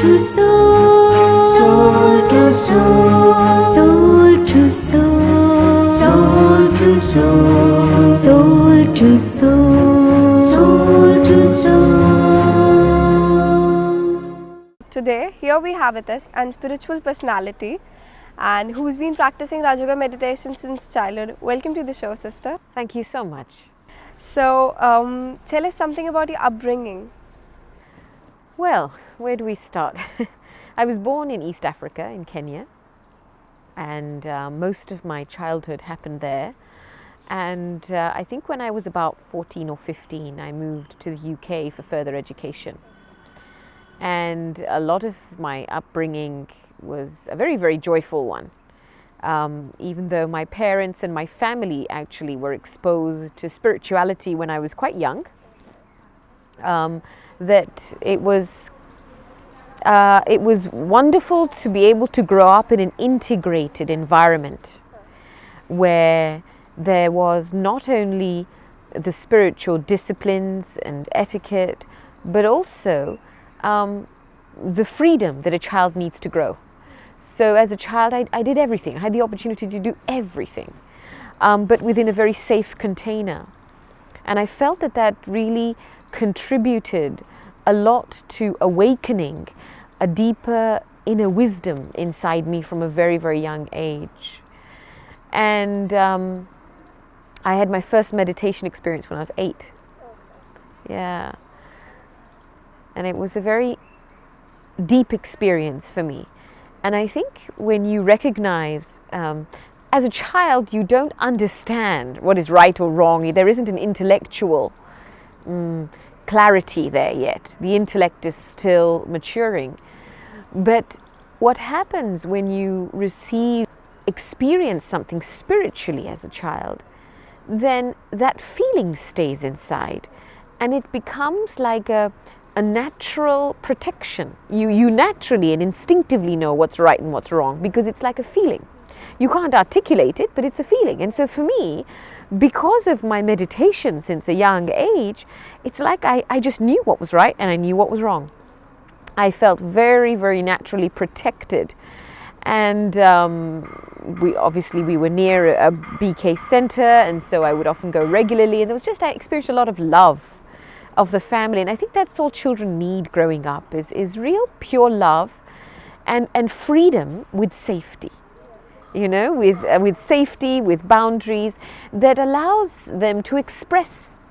to soul, soul to soul, soul to soul, soul to soul, soul to soul, soul to soul. Today, here we have with us a spiritual personality and who's been practicing Raj Yoga meditation since childhood. Welcome to the show, sister. Thank you so much. So, tell us something about your upbringing. Well, where do we start? I was born in East Africa, in Kenya, and most of my childhood happened there. And I think when I was about 14 or 15, I moved to the UK for further education. And a lot of my upbringing was a very, very joyful one. Even though my parents and my family actually were exposed to spirituality when I was quite young, that it was wonderful to be able to grow up in an integrated environment where there was not only the spiritual disciplines and etiquette, but also the freedom that a child needs to grow. So as a child, I did everything. I had the opportunity to do everything, but within a very safe container. And I felt that that really contributed a lot to awakening a deeper inner wisdom inside me from a very, very young age. And I had my first meditation experience when I was 8. Yeah. And it was a very deep experience for me. And I think when you recognize, as a child, you don't understand what is right or wrong. There isn't an intellectual clarity there yet. The intellect is still maturing. But what happens when you experience something spiritually as a child, then that feeling stays inside and it becomes like a natural protection. You naturally and instinctively know what's right and what's wrong because it's like a feeling. You can't articulate it, but it's a feeling. And so for me, because of my meditation since a young age, it's like I just knew what was right and I knew what was wrong. I felt very, very naturally protected. And we were near a BK center, and so I would often go regularly. And there was just, I experienced a lot of love of the family, and I think that's all children need growing up is real pure love and freedom with safety, with safety, with boundaries that allows them to express,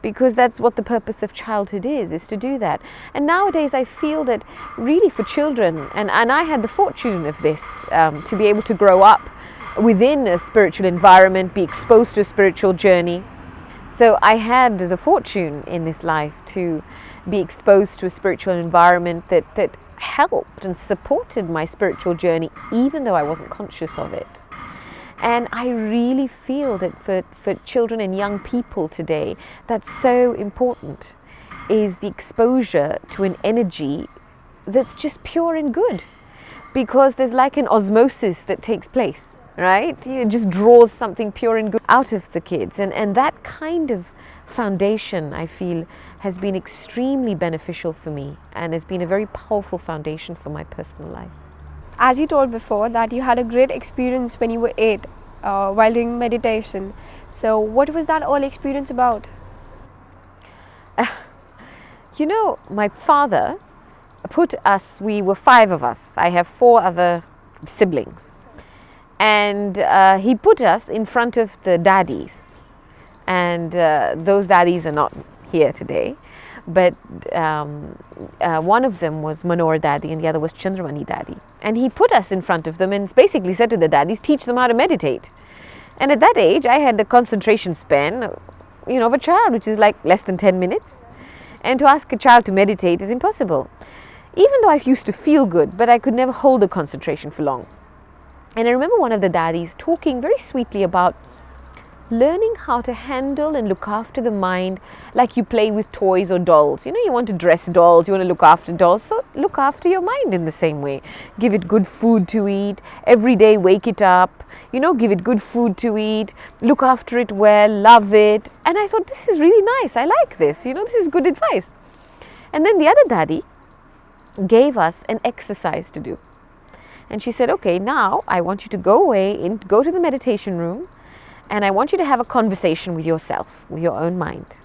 because that's what the purpose of childhood is to do that. And nowadays I feel that really for children, and I had the fortune of this, to be able to grow up within a spiritual environment, be exposed to a spiritual journey. So I had the fortune in this life to be exposed to a spiritual environment that helped and supported my spiritual journey, even though I wasn't conscious of it. And I really feel that for children and young people today, that's so important, is the exposure to an energy that's just pure and good, because there's like an osmosis that takes place. Right? It just draws something pure and good out of the kids. And that kind of foundation, I feel, has been extremely beneficial for me and has been a very powerful foundation for my personal life. As you told before that you had a great experience when you were 8 while doing meditation. So what was that whole experience about? My father we were 5 of us. I have 4 other siblings. And he put us in front of the daddies, and those daddies are not here today, but one of them was Manohar Daddy and the other was Chandramani Daddy, and he put us in front of them and basically said to the daddies, teach them how to meditate. And at that age I had the concentration span of a child, which is like less than 10 minutes, and to ask a child to meditate is impossible, even though I used to feel good, but I could never hold the concentration for long. And I remember one of the daddies talking very sweetly about learning how to handle and look after the mind like you play with toys or dolls. You want to dress dolls, you want to look after dolls, so look after your mind in the same way. Give it good food to eat, every day wake it up, give it good food to eat, look after it well, love it. And I thought, this is really nice, I like this, this is good advice. And then the other daddy gave us an exercise to do. And she said, okay, now I want you to go away and go to the meditation room, and I want you to have a conversation with yourself, with your own mind.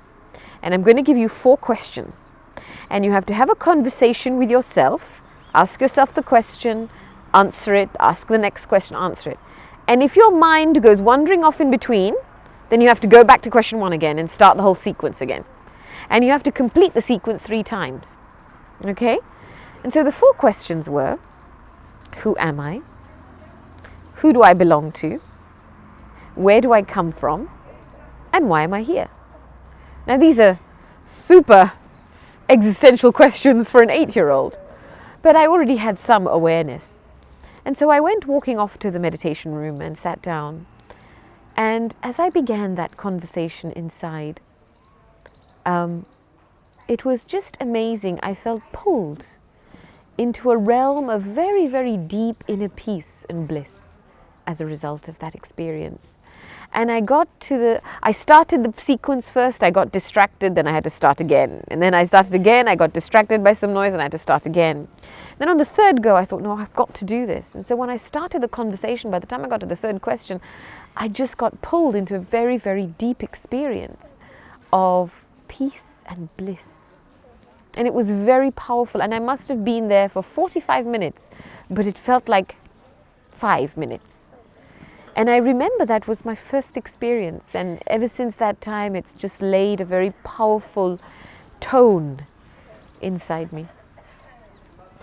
And I'm going to give you 4 questions. And you have to have a conversation with yourself, ask yourself the question, answer it, ask the next question, answer it. And if your mind goes wandering off in between, then you have to go back to question 1 again and start the whole sequence again. And you have to complete the sequence 3 times. Okay? And so the 4 questions were, who am I? Who do I belong to? Where do I come from? And why am I here? Now these are super existential questions for an 8-year-old, but I already had some awareness. And so I went walking off to the meditation room and sat down. And as I began that conversation inside, it was just amazing. I felt pulled into a realm of very, very deep inner peace and bliss as a result of that experience. And I started the sequence first, I got distracted, then I had to start again. And then I started again, I got distracted by some noise and I had to start again. Then on the 3rd go, I thought, no, I've got to do this. And so when I started the conversation, by the time I got to the 3rd question, I just got pulled into a very, very deep experience of peace and bliss. And it was very powerful, and I must have been there for 45 minutes, but it felt like 5 minutes. And I remember that was my first experience, and ever since that time it's just laid a very powerful tone inside me.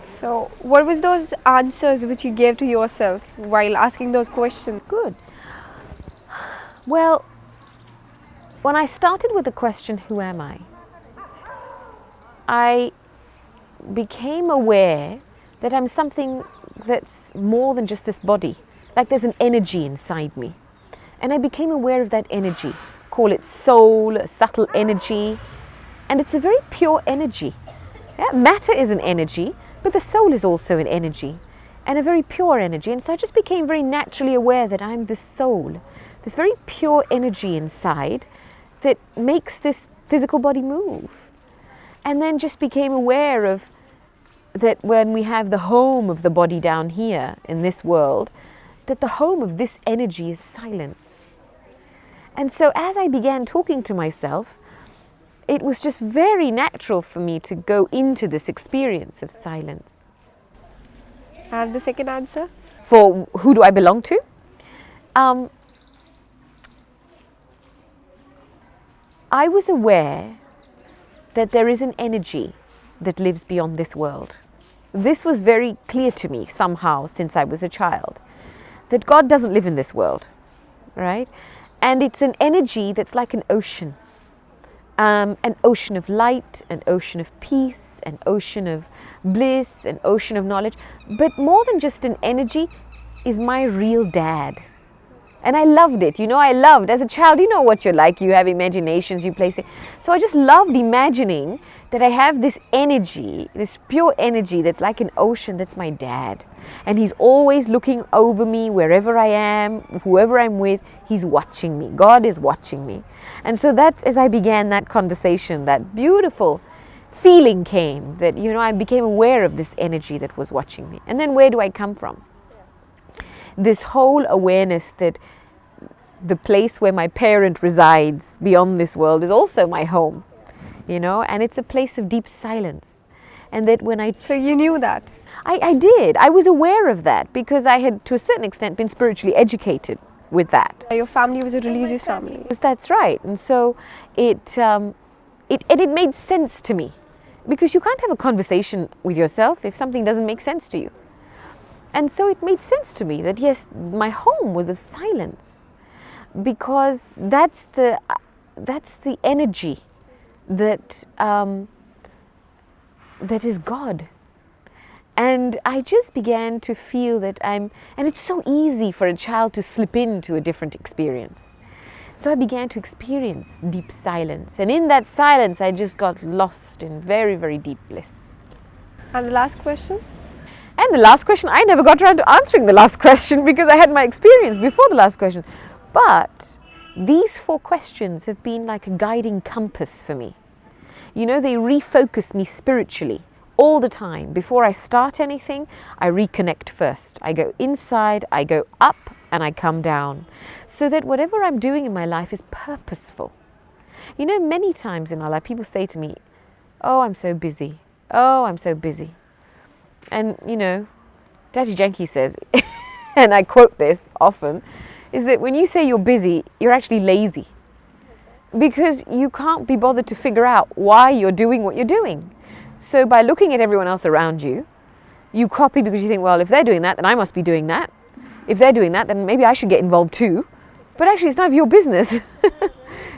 So what was those answers which you gave to yourself while asking those questions? Good. Well, when I started with the question, who am I became aware that I'm something that's more than just this body. Like there's an energy inside me. And I became aware of that energy. Call it soul, a subtle energy. And it's a very pure energy. Yeah? Matter is an energy, but the soul is also an energy. And a very pure energy. And so I just became very naturally aware that I'm this soul. This very pure energy inside that makes this physical body move. And then just became aware of that when we have the home of the body down here in this world, that the home of this energy is silence. And so as I began talking to myself, it was just very natural for me to go into this experience of silence. And the second answer? For who do I belong to? I was aware that there is an energy that lives beyond this world. This was very clear to me somehow since I was a child, that God doesn't live in this world, right? And it's an energy that's like an ocean of light, an ocean of peace, an ocean of bliss, an ocean of knowledge. But more than just an energy is my real dad. And I loved it, as a child, you know what you're like, you have imaginations, you play. So I just loved imagining that I have this energy, this pure energy that's like an ocean, that's my dad. And he's always looking over me wherever I am, whoever I'm with, he's watching me. God is watching me. And so that, as I began that conversation, that beautiful feeling came that, I became aware of this energy that was watching me. And then where do I come from? This whole awareness that the place where my parent resides beyond this world is also my home, and it's a place of deep silence. And that when So you knew that? I did. I was aware of that because I had, to a certain extent, been spiritually educated with that. Your family was a religious family? That's right. And so it made sense to me, because you can't have a conversation with yourself if something doesn't make sense to you. And so it made sense to me that, yes, my home was of silence, because that's the energy that is God. And I just began to feel that and it's so easy for a child to slip into a different experience. So I began to experience deep silence. And in that silence, I just got lost in very, very deep bliss. And the last question? And the last question, I never got around to answering the last question because I had my experience before the last question. But these 4 questions have been like a guiding compass for me. They refocus me spiritually all the time. Before I start anything, I reconnect first. I go inside, I go up, and I come down. So that whatever I'm doing in my life is purposeful. You know, many times in our life, people say to me, oh, I'm so busy. Oh, I'm so busy. And, you know, Daddy Janky says, and I quote this often, is that when you say you're busy, you're actually lazy. Because you can't be bothered to figure out why you're doing what you're doing. So by looking at everyone else around you, you copy because you think, well, if they're doing that, then I must be doing that. If they're doing that, then maybe I should get involved too. But actually, it's none of your business.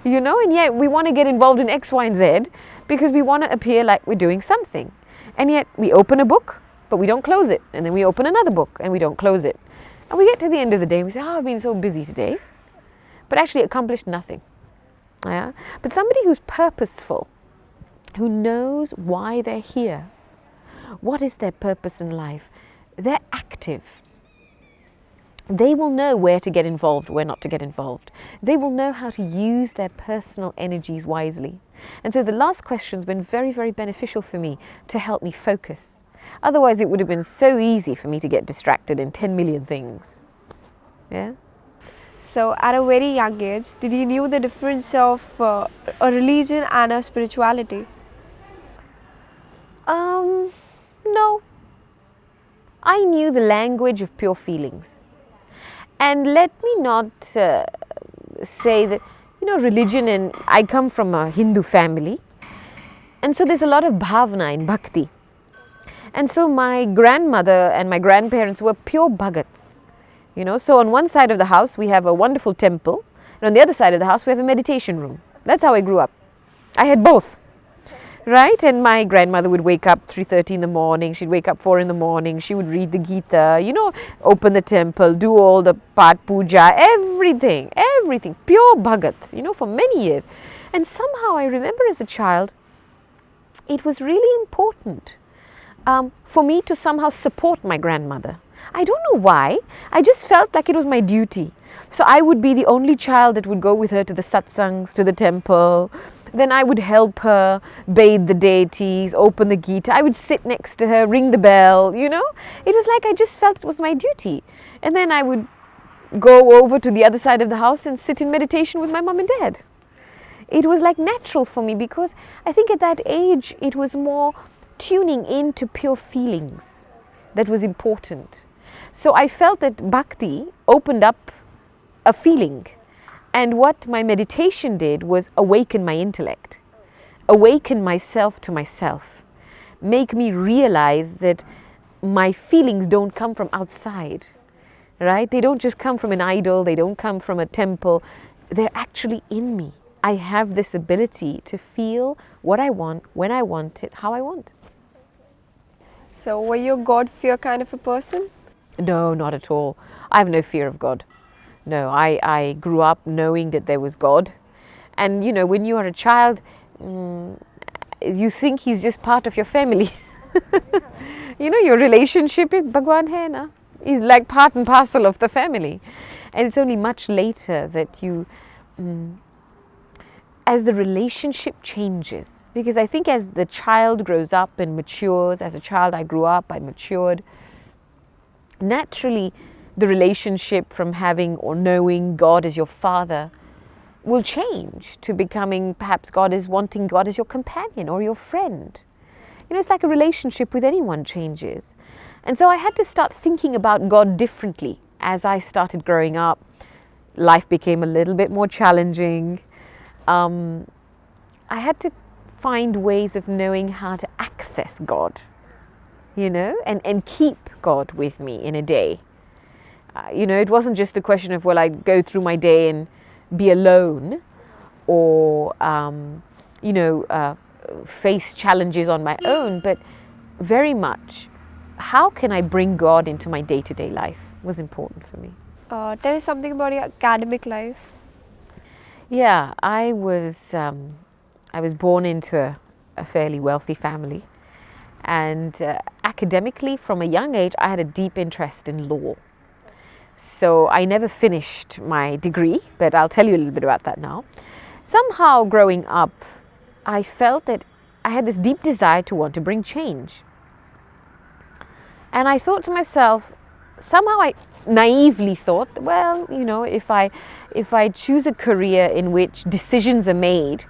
You know, and yet we want to get involved in X, Y, and Z because we want to appear like we're doing something. And yet we open a book, but we don't close it. And then we open another book and we don't close it. And we get to the end of the day and we say, oh, I've been so busy today. But actually accomplished nothing. Yeah? But somebody who's purposeful, who knows why they're here, what is their purpose in life, they're active. They will know where to get involved, where not to get involved. They will know how to use their personal energies wisely. And so the last question has been very, very beneficial for me to help me focus. Otherwise, it would have been so easy for me to get distracted in 10 million things. Yeah? So at a very young age, did you knew the difference of a religion and a spirituality? No. I knew the language of pure feelings. And let me not say that, you know, religion, and I come from a Hindu family. And so there's a lot of bhavana in bhakti. And so my grandmother and my grandparents were pure bhagats. You know, so on one side of the house we have a wonderful temple, and on the other side of the house we have a meditation room. That's how I grew up. I had both. Right? And my grandmother would wake up 3:30 in the morning, she'd wake up 4 in the morning, she would read the Gita, you know, open the temple, do all the Pat Puja, everything, pure Bhagat, you know, for many years. And somehow I remember as a child, it was really important for me to somehow support my grandmother. I don't know why, I just felt like it was my duty. So I would be the only child that would go with her to the satsangs, to the temple. Then I would help her bathe the deities, open the Gita. I would sit next to her, ring the bell, you know. It was like I just felt it was my duty. And then I would go over to the other side of the house and sit in meditation with my mom and dad. It was like natural for me because I think at that age it was more tuning into pure feelings that was important. So I felt that bhakti opened up a feeling. And what my meditation did was awaken my intellect, awaken myself to myself, make me realize that my feelings don't come from outside, right? They don't just come from an idol, they don't come from a temple, they're actually in me. I have this ability to feel what I want, when I want it, how I want. So were you a God-fear kind of a person? No, not at all. I have no fear of God. No, I grew up knowing that there was God. And, you know, when you are a child, you think He's just part of your family. You know, your relationship with Bhagwan hai na? Is like part and parcel of the family. And it's only much later that you, as the relationship changes, because I think as the child grows up and matures, as a child I grew up, I matured, naturally, the relationship from having or knowing God as your father will change to becoming perhaps wanting God as your companion or your friend. You know, it's like a relationship with anyone changes. And so I had to start thinking about God differently as I started growing up. Life became a little bit more challenging. I had to find ways of knowing how to access God, you know, and keep God with me in a day. You know, it wasn't just a question of, well, I go through my day and be alone or, you know, face challenges on my own, but very much, how can I bring God into my day-to-day life was important for me. Tell us something about your academic life. Yeah, I was born into a fairly wealthy family, and academically, from a young age, I had a deep interest in law. So I never finished my degree, but I'll tell you a little bit about that now. Somehow growing up, I felt that I had this deep desire to want to bring change. And I thought to myself, somehow I naively thought, well, if I choose a career in which decisions are made,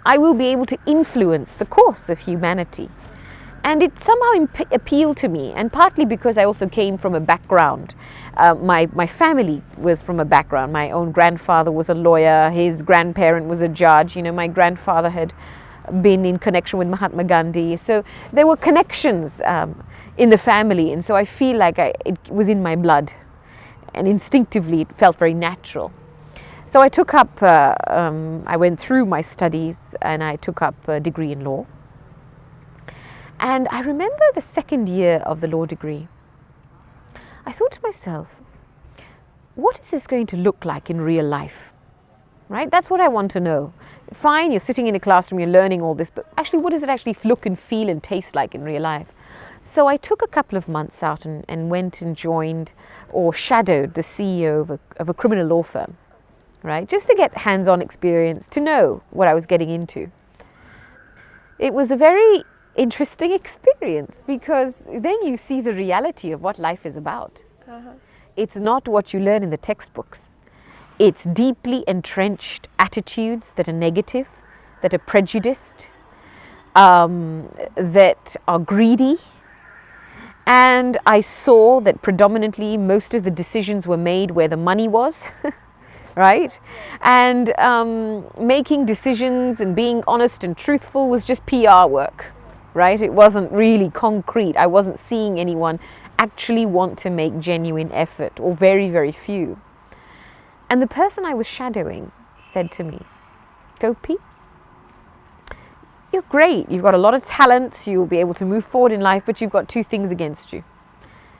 I will be able to influence the course of humanity. And it somehow appealed to me, and partly because I also came from a background. My family was from a background. My own grandfather was a lawyer, his grandparent was a judge. My grandfather had been in connection with Mahatma Gandhi. So there were connections in the family, and so I feel like it was in my blood, and instinctively it felt very natural. So I took up, I went through my studies and I took up a degree in law. And I remember the second year of the law degree, I thought to myself, what is this going to look like in real life? Right? That's what I want to know. Fine, you're sitting in a classroom, you're learning all this, but actually what does it actually look and feel and taste like in real life? So I took a couple of months out and went and joined or shadowed the CEO of a criminal law firm, right? Just to get hands-on experience, to know what I was getting into. It was a very interesting experience, because then you see the reality of what life is about. It's not what you learn in the textbooks. It's deeply entrenched attitudes that are negative, that are prejudiced, that are greedy. And I saw that predominantly most of the decisions were made where the money was, right? And making decisions and being honest and truthful was just PR work. Right? It wasn't really concrete. I wasn't seeing anyone actually want to make genuine effort, or very, very few. And the person I was shadowing said to me, Gopi, you're great. You've got a lot of talent. You'll be able to move forward in life, but you've got two things against you.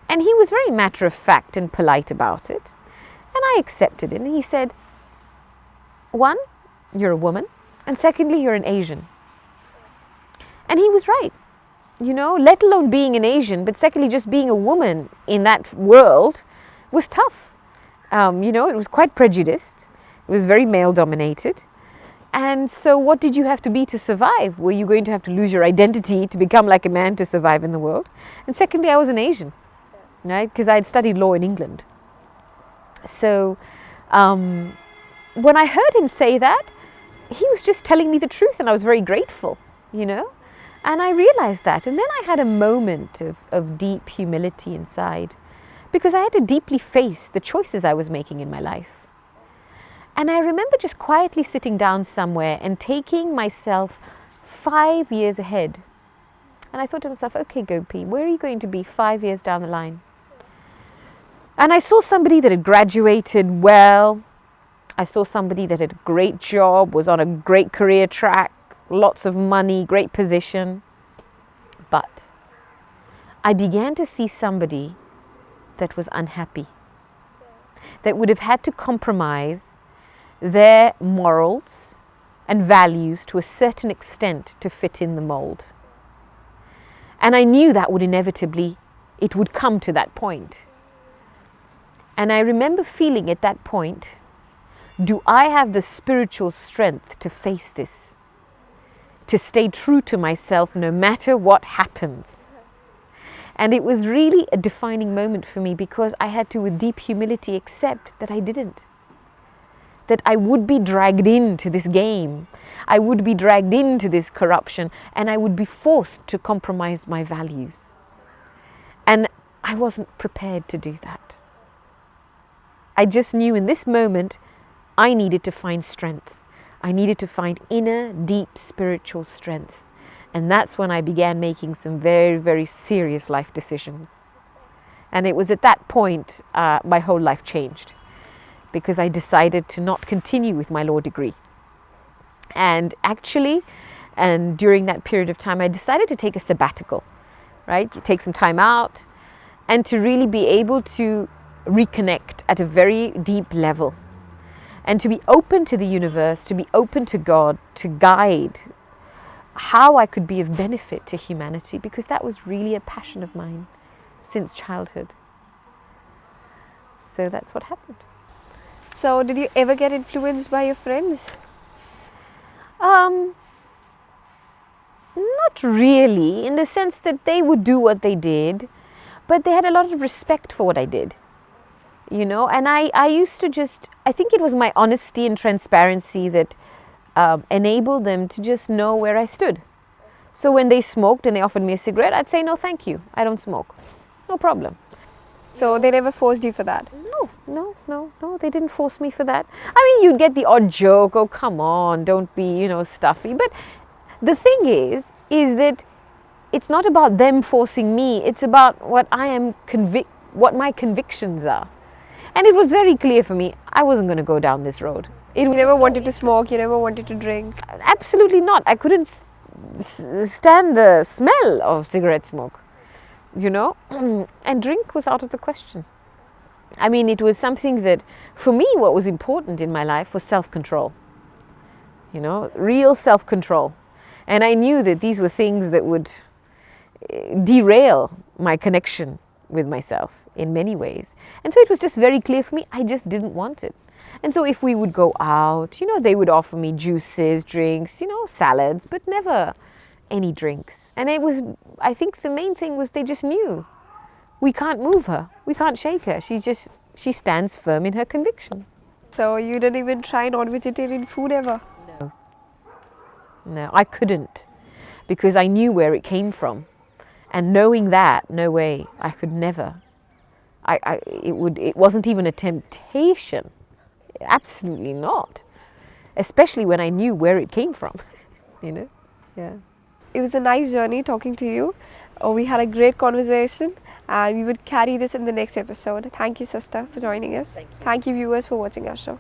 And he was very matter of fact and polite about it. And I accepted it. And he said, one, you're a woman. And secondly, you're an Asian. And he was right, let alone being an Asian, but secondly, just being a woman in that world was tough. It was quite prejudiced. It was very male dominated. And so what did you have to be to survive? Were you going to have to lose your identity to become like a man to survive in the world? And secondly, I was an Asian, right? Because I had studied law in England. So when I heard him say that, he was just telling me the truth, and I was very grateful, And I realized that. And then I had a moment of deep humility inside, because I had to deeply face the choices I was making in my life. And I remember just quietly sitting down somewhere and taking myself 5 years ahead. And I thought to myself, okay, Gopi, where are you going to be 5 years down the line? And I saw somebody that had graduated well. I saw somebody that had a great job, was on a great career track, lots of money, great position. But I began to see somebody that was unhappy, that would have had to compromise their morals and values to a certain extent to fit in the mold. And I knew that would inevitably, it would come to that point. And I remember feeling at that point, do I have the spiritual strength to face this? To stay true to myself no matter what happens? And it was really a defining moment for me, because I had to, with deep humility, accept that I didn't. That I would be dragged into this game. I would be dragged into this corruption, and I would be forced to compromise my values. And I wasn't prepared to do that. I just knew in this moment I needed to find strength. I needed to find inner, deep spiritual strength. And that's when I began making some very, very serious life decisions. And it was at that point my whole life changed, because I decided to not continue with my law degree. And actually, and during that period of time, I decided to take a sabbatical, right? You take some time out, and to really be able to reconnect at a very deep level. And to be open to the universe, to be open to God, to guide how I could be of benefit to humanity, because that was really a passion of mine since childhood. So that's what happened. So did you ever get influenced by your friends? Not really, in the sense that they would do what they did, but they had a lot of respect for what I did, you know. And I used to just, I think it was my honesty and transparency that enabled them to just know where I stood. So when they smoked and they offered me a cigarette, I'd say, no, thank you, I don't smoke. No problem. So they never forced you for that? No, they didn't force me for that. I mean, you'd get the odd joke, oh, come on, don't be, you know, stuffy. But the thing is that it's not about them forcing me, it's about what I am what my convictions are. And it was very clear for me, I wasn't going to go down this road. You never wanted to smoke, you never wanted to drink? Absolutely not. I couldn't stand the smell of cigarette smoke, you know, and drink was out of the question. I mean, it was something that, for me, what was important in my life was self-control, you know, real self-control. And I knew that these were things that would derail my connection with myself in many ways. And so it was just very clear for me, I just didn't want it. And so if we would go out, you know, they would offer me juices, drinks, you know, salads, but never any drinks. And it was, I think the main thing was they just knew. We can't move her. We can't shake her. She stands firm in her conviction. So you didn't even try non-vegetarian food ever? No, I couldn't, because I knew where it came from. And knowing that, no way, I could never. It wasn't even a temptation. Absolutely not. Especially when I knew where it came from, you know? Yeah. It was a nice journey talking to you. We had a great conversation, and we would carry this in the next episode. Thank you, sister, for joining us. Thank you, viewers, for watching our show.